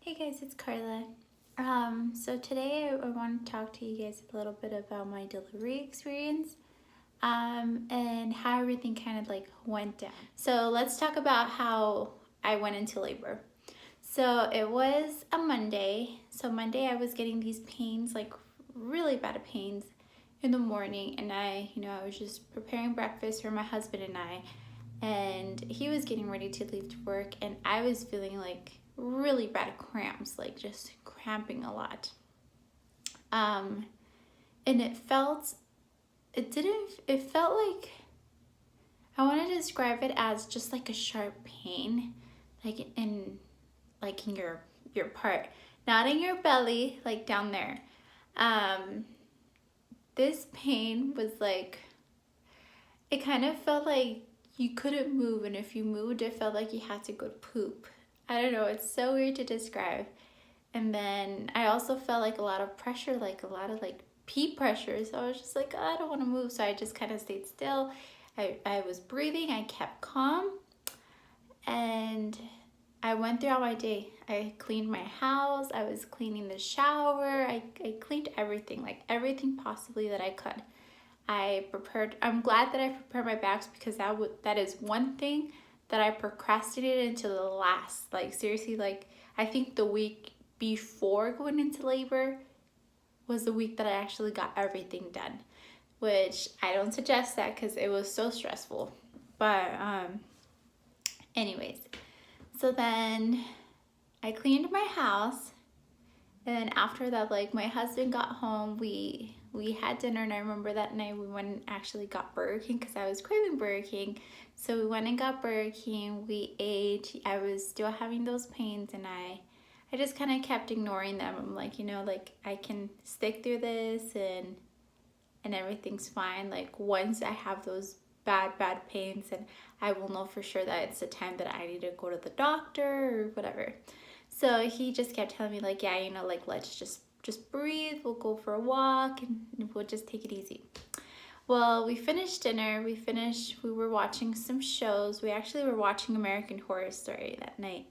Hey guys, it's Carla. So today I want to talk to you guys a little bit about my delivery experience and how everything kind of like went down. So let's talk about how I went into labor. So it was a Monday. So Monday I was getting these pains, like really bad pains in the morning, and I was just preparing breakfast for my husband and he was getting ready to leave to work, and I was feeling like really bad cramps, like just cramping a lot. Um, and it felt like, I want to describe it as just like a sharp pain, like in your part, not in your belly, like down there. Um, this pain was like, it kind of felt like you couldn't move, and if you moved, it felt like you had to go to poop. I don't know, it's so weird to describe. And then I also felt like a lot of pressure, like a lot of like pee pressure. So I was just like, oh, I don't want to move. So I just kind of stayed still. I was breathing, I kept calm, and I went throughout my day. I cleaned my house, I was cleaning the shower, I cleaned everything, like everything possibly that I could. I'm glad that I prepared my bags, because that is one thing that I procrastinated until the last. Like seriously, like I think the week before going into labor was the week that I actually got everything done, which I don't suggest that because it was so stressful. But anyways, so then I cleaned my house, and then after that, like my husband got home, we had dinner, and I remember that night we went and actually got Burger King because I was craving Burger King. So we went and got Burger King, we ate. I was still having those pains, and I just kind of kept ignoring them. I'm like, like I can stick through this, and everything's fine. Like once I have those bad pains, and I will know for sure that it's the time that I need to go to the doctor or whatever. So he just kept telling me like, yeah, like let's just breathe. We'll go for a walk, and we'll just take it easy. Well, we finished dinner. We were watching some shows. We actually were watching American Horror Story that night.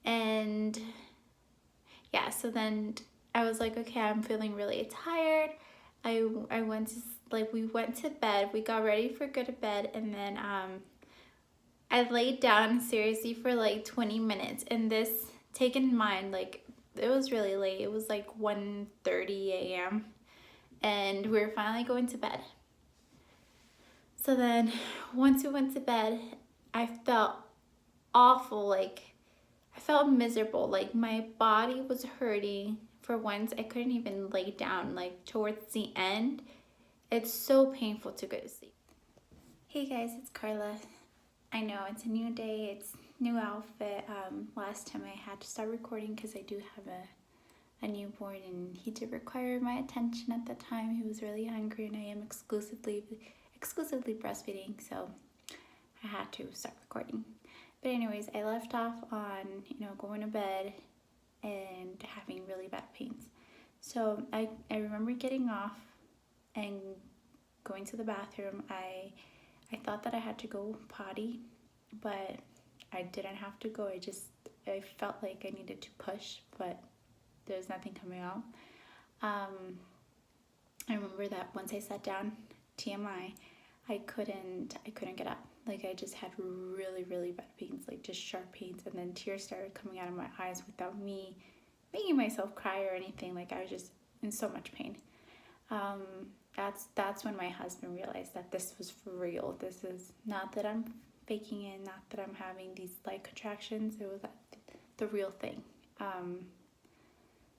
And yeah, so then I was like, okay, I'm feeling really tired. I went to, like, we went to bed. We got ready for go to bed, and then I laid down seriously for like 20 minutes. And this, take in mind, like it was really late. It was like 1:30 a.m. and we were finally going to bed. So then once we went to bed, I felt awful. Like I felt miserable. Like my body was hurting. For once, I couldn't even lay down. Like towards the end, it's so painful to go to sleep. Hey guys, it's Carla. I know it's a new day, it's new outfit. Last time I had to start recording because I do have a newborn, and he did require my attention at the time. He was really hungry, and I am exclusively breastfeeding, so I had to start recording. But anyways, I left off on going to bed and having really bad pains. So I remember getting off and going to the bathroom. I thought that I had to go potty, but I didn't have to go. I felt like I needed to push, but there was nothing coming out. I remember that once I sat down, TMI, I couldn't get up. Like I just had really bad pains, like just sharp pains, and then tears started coming out of my eyes without me making myself cry or anything. Like I was just in so much pain. That's when my husband realized that this was for real. This is not that I'm faking it, not that I'm having these light contractions. It was the real thing.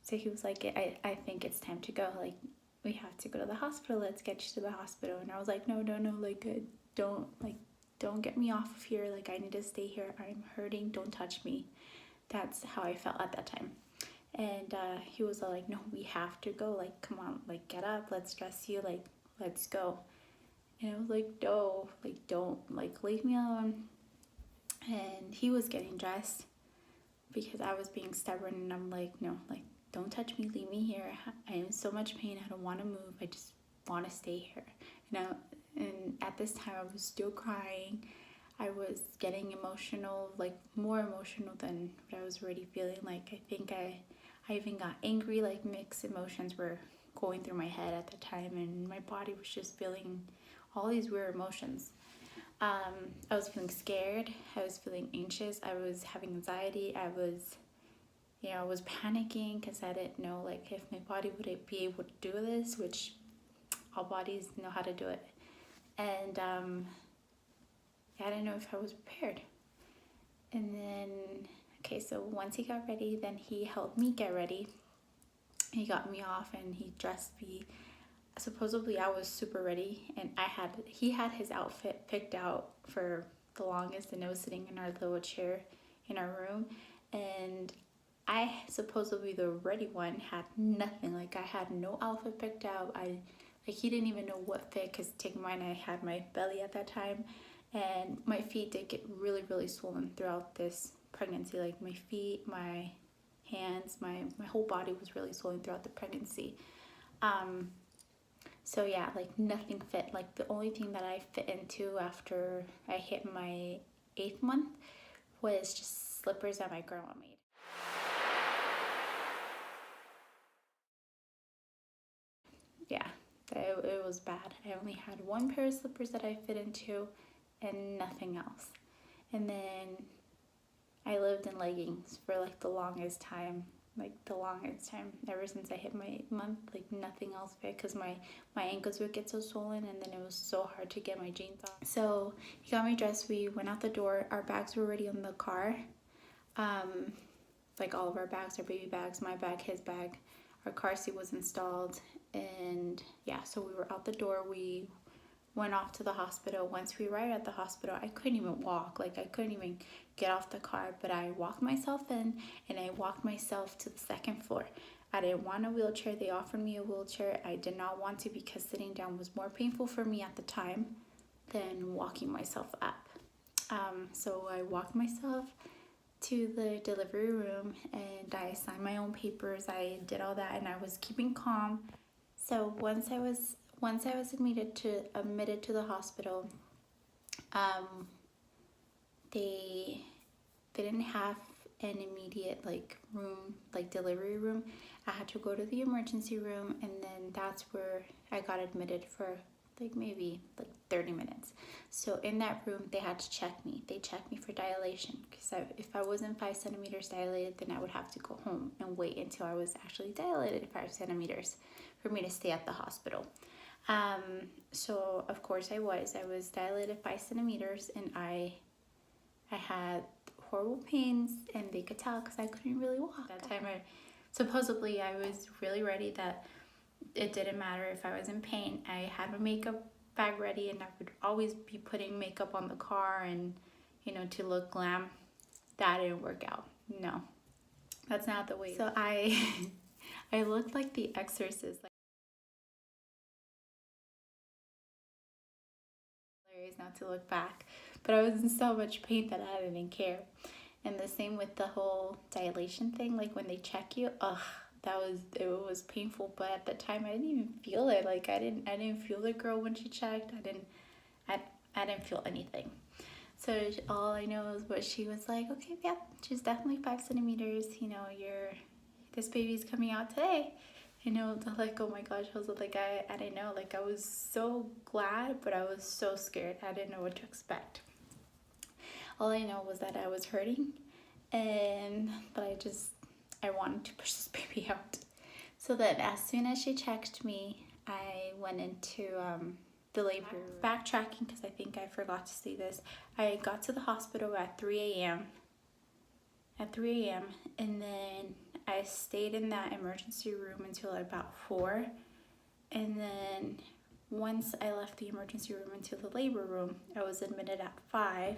So he was like, I think it's time to go. Like we have to go to the hospital. Let's get you to the hospital. And I was like, no, like don't get me off of here. Like I need to stay here. I'm hurting. Don't touch me. That's how I felt at that time. And he was like, no, we have to go. Like, come on, like get up. Let's dress you. Like, let's go. And I was like, no, like don't, like leave me alone. And he was getting dressed because I was being stubborn, and I'm like, no, like don't touch me. Leave me here. I am in so much pain. I don't want to move. I just want to stay here. And at this time I was still crying. I was getting emotional, like more emotional than what I was already feeling. Like I think I even got angry, like mixed emotions were going through my head at the time, and my body was just feeling all these weird emotions. I was feeling scared, I was feeling anxious, I was having anxiety, I was panicking because I didn't know like if my body would be able to do this, which all bodies know how to do it. And I didn't know if I was prepared. And then, okay, so once he got ready, then he helped me get ready. He got me off and he dressed me. Supposedly I was super ready, and he had his outfit picked out for the longest, and I was sitting in our little chair in our room, and I supposedly the ready one had nothing. Like I had no outfit picked out. He didn't even know what fit, because take in mind I had my belly at that time, and my feet did get really really swollen throughout this pregnancy. Like my feet, my hands, my whole body was really swollen throughout the pregnancy. So yeah, like nothing fit. Like the only thing that I fit into after I hit my 8th month was just slippers that my grandma made. Yeah, it was bad. I only had one pair of slippers that I fit into and nothing else. And then I lived in leggings for like the longest time. Ever since I hit my 8th month, like nothing else fit, because my ankles would get so swollen, and then it was so hard to get my jeans off. So he got me dressed, we went out the door, our bags were already in the car. Like all of our bags, our baby bags, my bag, his bag, our car seat was installed, and yeah, so we were out the door. We went off to the hospital. Once we arrived at the hospital, I couldn't even walk. Like I couldn't even get off the car, but I walked myself in, and I walked myself to the 2nd floor. I didn't want a wheelchair. They offered me a wheelchair. I did not want to, because sitting down was more painful for me at the time than walking myself up. So I walked myself to the delivery room, and I signed my own papers. I did all that, and I was keeping calm. So once I was admitted to the hospital, they didn't have an immediate like room, like delivery room. I had to go to the emergency room, and then that's where I got admitted for like maybe like 30 minutes. So in that room, they had to check me. They checked me for dilation, because if I wasn't 5 centimeters dilated, then I would have to go home and wait until I was actually dilated 5 centimeters for me to stay at the hospital. So of course I was dilated 5 centimeters, and I had horrible pains, and they could tell because I couldn't really walk. That time supposedly I was really ready that it didn't matter if I was in pain. I had my makeup bag ready, and I would always be putting makeup on the car, and to look glam. That didn't work out. No, that's not the way. So I I looked like the Exorcist. Like, hilarious not to look back, but I was in so much pain that I didn't care. And the same with the whole dilation thing. Like when they check you, it was painful. But at the time, I didn't even feel it. Like I didn't feel the girl when she checked. I didn't feel anything. So all I know is what she was like. Okay, yeah, she's definitely 5 centimeters. This baby's coming out today. Like, oh my gosh, I was like, I didn't know. Like I was so glad, but I was so scared. I didn't know what to expect. All I know was that I was hurting, but I wanted to push this baby out. So then as soon as she checked me, I went into the labor room. Backtracking, because I think I forgot to say this. I got to the hospital at 3 a.m. And then I stayed in that emergency room until about 4. And then once I left the emergency room into the labor room, I was admitted at 5.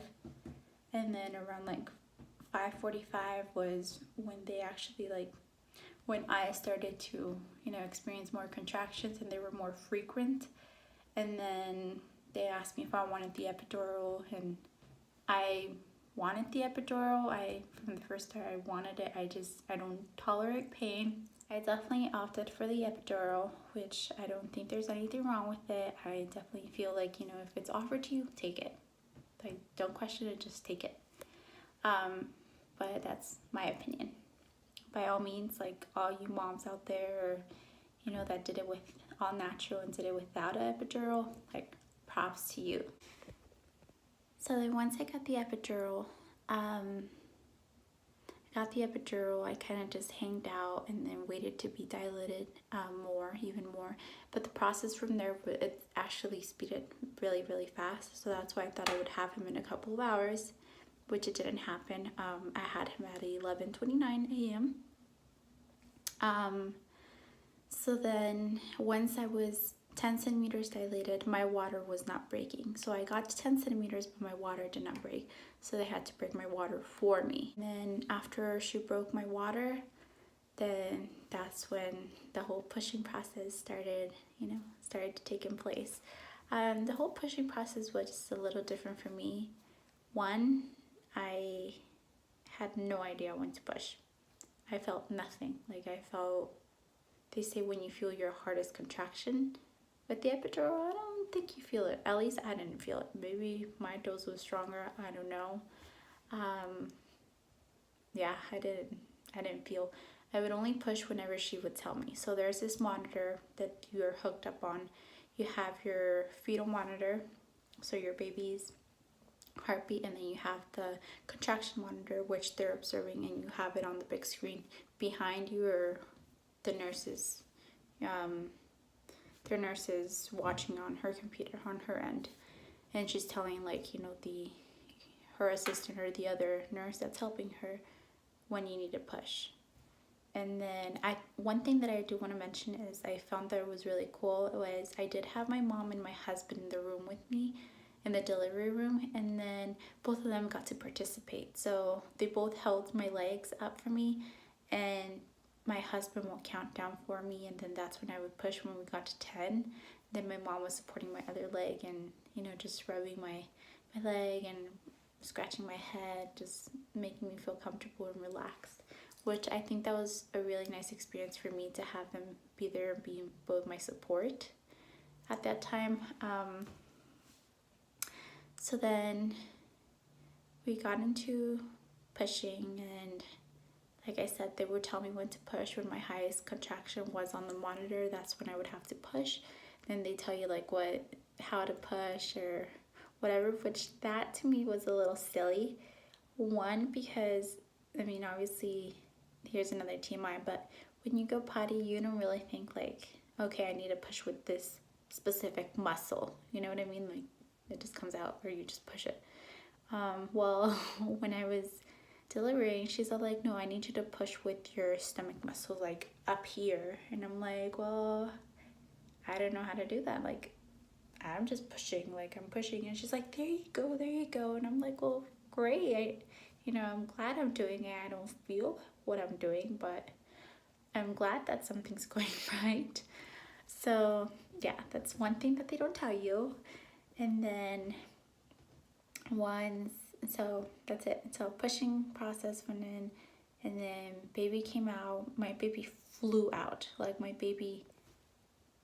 And then around like 5:45 was when they actually when I started to experience more contractions, and they were more frequent. And then they asked me if I wanted the epidural, and I wanted the epidural. From the first time I wanted it. I don't tolerate pain. I definitely opted for the epidural, which I don't think there's anything wrong with it. I definitely feel like, if it's offered to you, take it. So I don't question it, just take it. But that's my opinion. By all means, like all you moms out there, or, you know, that did it with all natural and did it without an epidural, like props to you. So then once I got the epidural, I kind of just hanged out and then waited to be dilated even more. But the process from there, it actually speeded really, really fast. So that's why I thought I would have him in a couple of hours, which it didn't happen. I had him at 11:29 a.m. So then once I was 10 centimeters dilated, my water was not breaking. So I got to 10 centimeters, but my water did not break. So they had to break my water for me. And then after she broke my water, then that's when the whole pushing process started to take in place. The whole pushing process was just a little different for me. One, I had no idea when to push. I felt nothing. They say when you feel your hardest contraction with the epidural, I don't think you feel it. At least I didn't feel it. Maybe my dose was stronger. I don't know. Yeah, I didn't feel. I would only push whenever she would tell me. So there's this monitor that you're hooked up on. You have your fetal monitor, so your baby's heartbeat, and then you have the contraction monitor, which they're observing, and you have it on the big screen behind you, or the nurses. Their nurse is watching on her computer on her end, and she's telling her assistant or the other nurse that's helping her when you need to push. And then one thing that I do want to mention is I found that it was really cool was I did have my mom and my husband in the room with me in the delivery room, and then both of them got to participate. So they both held my legs up for me, and my husband will count down for me, and then that's when I would push when we got to 10. Then my mom was supporting my other leg and, just rubbing my leg and scratching my head, just making me feel comfortable and relaxed, which I think that was a really nice experience for me to have them be there and be both my support at that time. So then we got into pushing, and like I said, they would tell me when to push. When my highest contraction was on the monitor, that's when I would have to push. Then they tell you how to push or whatever, which that to me was a little silly. One, because obviously here's another TMI, but when you go potty, you don't really think okay, I need to push with this specific muscle. You know what I mean? It just comes out, or you just push it. Well, when I was delivering, she's all like, no, I need you to push with your stomach muscles, up here. And I'm like, well, I don't know how to do that. I'm just pushing, I'm pushing. And she's like, there you go. And I'm like, well, great. I'm glad I'm doing it. I don't feel what I'm doing, but I'm glad that something's going right. So yeah, that's one thing that they don't tell you. And then so that's it. So pushing process went in, and then baby came out. My baby flew out. My baby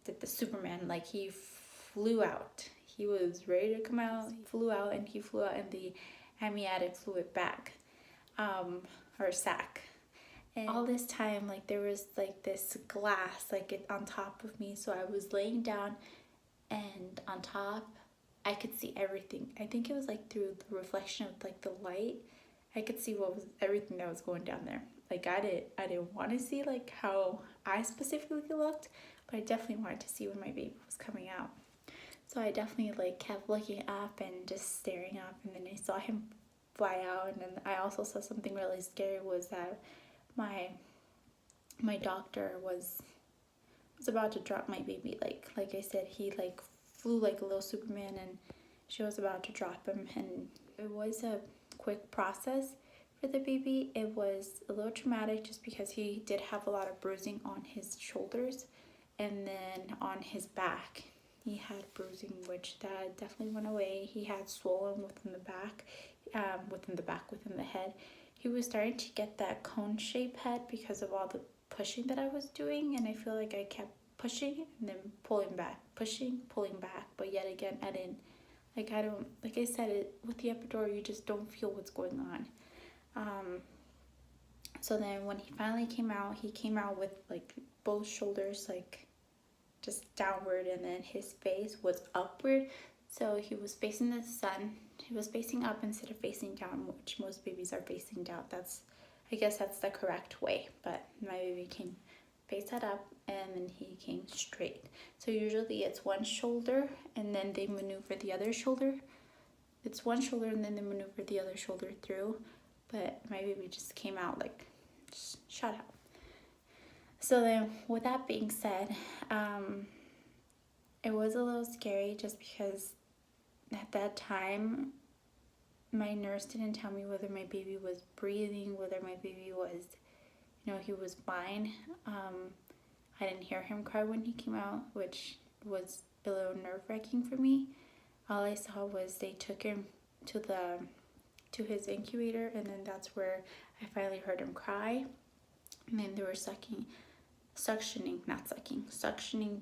did the Superman. He flew out. He was ready to come out. He flew out, and the amniotic fluid bag, or sac. And all this time, there was this glass on top of me. So I was laying down, and on top I could see everything. I think it was through the reflection of the light, I could see everything that was going down there. I didn't want to see how I specifically looked, but I definitely wanted to see when my baby was coming out. So I definitely kept looking up and just staring up, and then I saw him fly out. And then I also saw something really scary, was that my doctor was about to drop my baby. Like I said, he flew like a little Superman, and she was about to drop him. And it was a quick process for the baby. It was a little traumatic just because he did have a lot of bruising on his shoulders, and then on his back he had bruising, which that definitely went away. He had swollen within the head. He was starting to get that cone shape head because of all the pushing that I was doing, and I feel I kept pushing and then pulling back, pushing, pulling back. But yet again, I didn't Like I don't, like I said, with the epidural, you just don't feel what's going on. So then when he finally he came out with like both shoulders like just downward, and then his face was upward. So he was facing the sun. He was facing up instead of facing down, which most babies are facing down. I guess that's the correct way. But my baby came face that up, and then he came straight. So usually it's one shoulder, and then they maneuver the other shoulder. It's one shoulder, and then they maneuver the other shoulder through. But my baby just came out like, just shut out. So then, with that being said, it was a little scary just because at that time, my nurse didn't tell me whether my baby was breathing, whether my baby was, he was fine. I didn't hear him cry when he came out, which was a little nerve-wracking for me. All I saw was they took him to his incubator, and then that's where I finally heard him cry. And then they were suctioning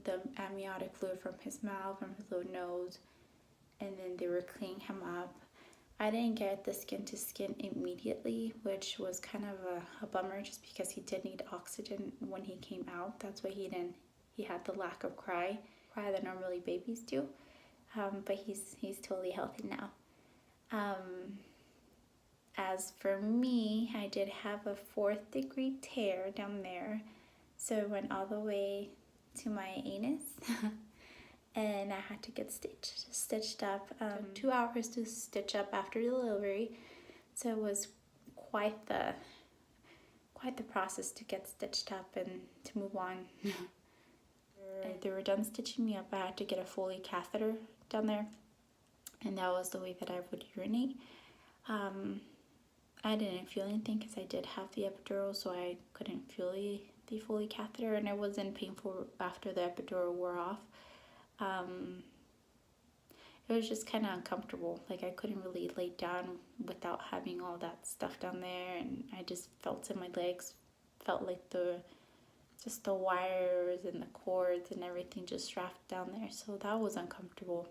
the amniotic fluid from his mouth, from his little nose, and then they were cleaning him up. I didn't get the skin to skin immediately, which was kind of a bummer, just because he did need oxygen when he came out. That's why he had the lack of cry that normally babies do. But he's totally healthy now. As for me, I did have a 4th degree tear down there. So it went all the way to my anus. And I had to get stitched up. 2 hours to stitch up after delivery. So it was quite the process to get stitched up and to move on. They were done stitching me up. I had to get a Foley catheter down there, and that was the way that I would urinate. I didn't feel anything because I did have the epidural, so I couldn't feel the Foley catheter, and it wasn't painful after the epidural wore off. It was just kind of uncomfortable. Like I couldn't really lay down without having all that stuff down there, and I just felt in my legs, felt like the wires and the cords and everything just wrapped down there, so that was uncomfortable.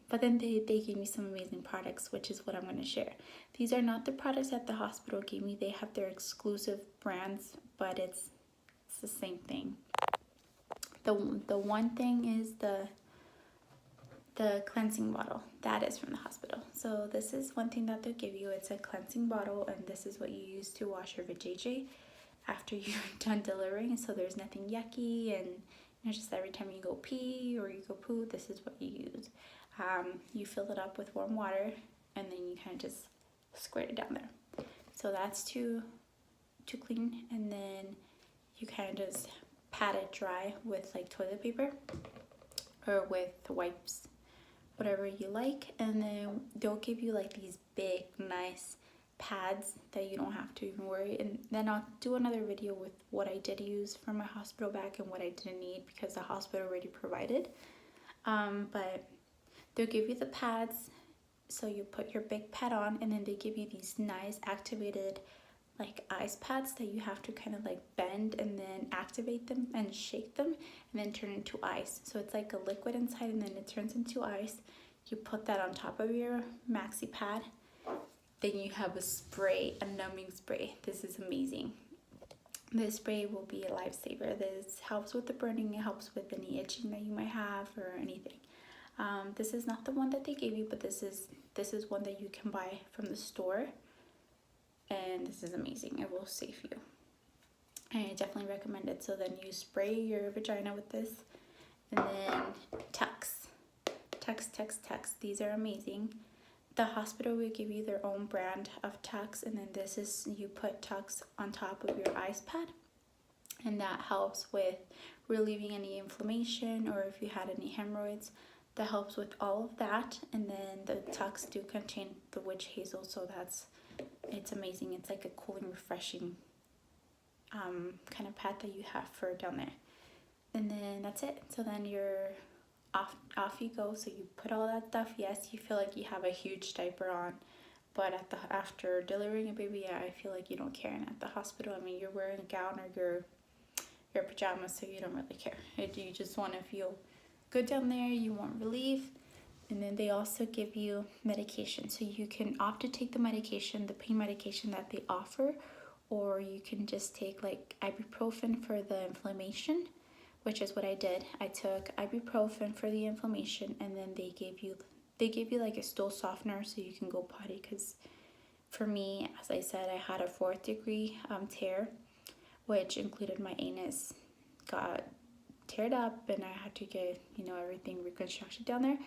But then they gave me some amazing products, which is what I'm going to share. These are not the products that the hospital gave me. They have their exclusive brands, but it's the same thing. The one thing is the cleansing bottle. That is from the hospital. So this is one thing that they'll give you. It's a cleansing bottle, and this is what you use to wash your vajayjay after you're done delivering. So there's nothing yucky, and just every time you go pee or you go poo, this is what you use. You fill it up with warm water, and then you kind of just squirt it down there. So that's to clean, and then you kind of just pat it dry with like toilet paper or with wipes, whatever you like. And then they'll give you like these big nice pads that you don't have to even worry. And then I'll do another video with what I did use for my hospital bag and what I didn't need because the hospital already provided. But they'll give you the pads, so you put your big pad on, and then they give you these nice activated like ice pads that you have to kind of like bend and then activate them and shake them and then turn into ice. So it's like a liquid inside, and then it turns into ice. You put that on top of your maxi pad. Then you have a spray, a numbing spray. This is amazing. This spray will be a lifesaver. This helps with the burning. It helps with any itching that you might have or anything. This is not the one that they gave you, but this is one that you can buy from the store. And this is amazing. It will save you. I definitely recommend it. So then you spray your vagina with this, and then Tucks. These are amazing. The hospital will give you their own brand of Tucks, and then this is, you put Tucks on top of your ice pad, and that helps with relieving any inflammation, or if you had any hemorrhoids, that helps with all of that. And then the Tucks do contain the witch hazel, so it's amazing. It's like a cooling, refreshing kind of pad that you have for down there. And then that's it. So then you're off you go. So you put all that stuff. Yes, you feel like you have a huge diaper on, but after delivering a baby, I feel like you don't care. And at the hospital, I mean, you're wearing a gown or your pajamas, so you don't really care. You just want to feel go down there, you want relief, and then they also give you medication. So you can opt to take the medication, the pain medication that they offer, or you can just take like ibuprofen for the inflammation, which is what I did. I took ibuprofen for the inflammation, and then they gave you like a stool softener so you can go potty, because for me, as I said, I had a 4th degree tear, which included my anus got teared up, and I had to get, you know, everything reconstructed down there.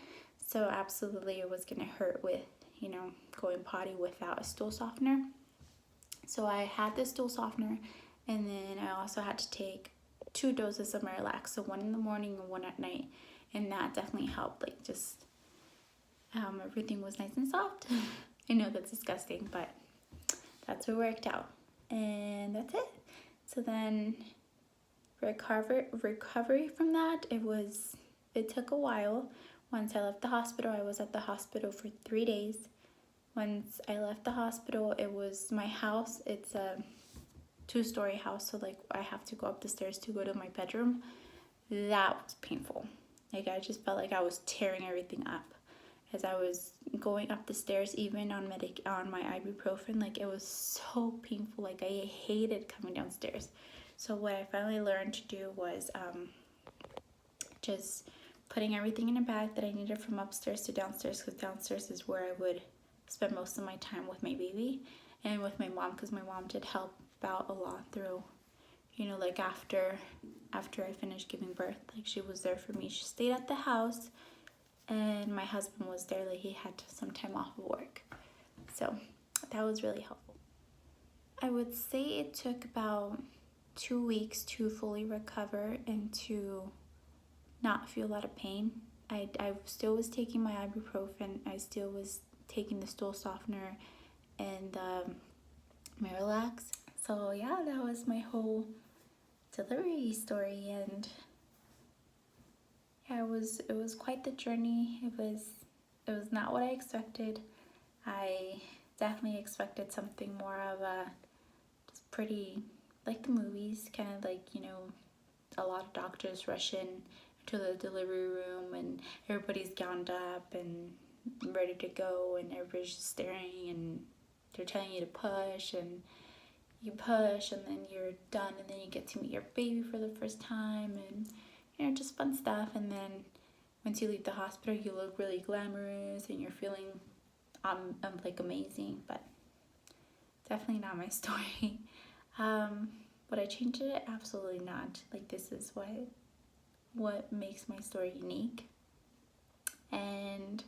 So absolutely it was gonna hurt with, you know, going potty without a stool softener. So I had this stool softener, and then I also had to take 2 doses of Miralax, so 1 in the morning and 1 at night, and that definitely helped. Like, just everything was nice and soft. I know that's disgusting, but that's what worked out, and that's it. So then recovery from that, it took a while. Once I left the hospital, I was at the hospital for 3 days. Once I left the hospital, it was my house. It's a 2-story house, so like I have to go up the stairs to go to my bedroom. That was painful. Like, I just felt like I was tearing everything up as I was going up the stairs, even on my ibuprofen. Like, it was so painful. Like, I hated coming downstairs. So what I finally learned to do was just putting everything in a bag that I needed from upstairs to downstairs, because downstairs is where I would spend most of my time with my baby and with my mom, because my mom did help out a lot through, you know, like after I finished giving birth. Like, she was there for me. She stayed at the house, and my husband was there. Like, he had some time off of work, so that was really helpful. I would say it took about 2 weeks to fully recover and to not feel a lot of pain. I still was taking my ibuprofen. I still was taking the stool softener and the Miralax. So yeah, that was my whole delivery story, and yeah, it was quite the journey. It was not what I expected. I definitely expected something more of a just pretty, like the movies, kind of like, you know, a lot of doctors rush in to the delivery room and everybody's gowned up and ready to go, and everybody's just staring, and they're telling you to push, and you push, and then you're done, and then you get to meet your baby for the first time, and, you know, just fun stuff. And then once you leave the hospital, you look really glamorous and you're feeling I'm like amazing. But definitely not my story. Would I change it? Absolutely not. Like, this is what makes my story unique. And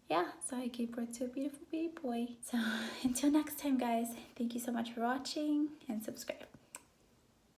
yeah, so I gave birth to a beautiful baby boy. So until next time, guys, thank you so much for watching, and subscribe.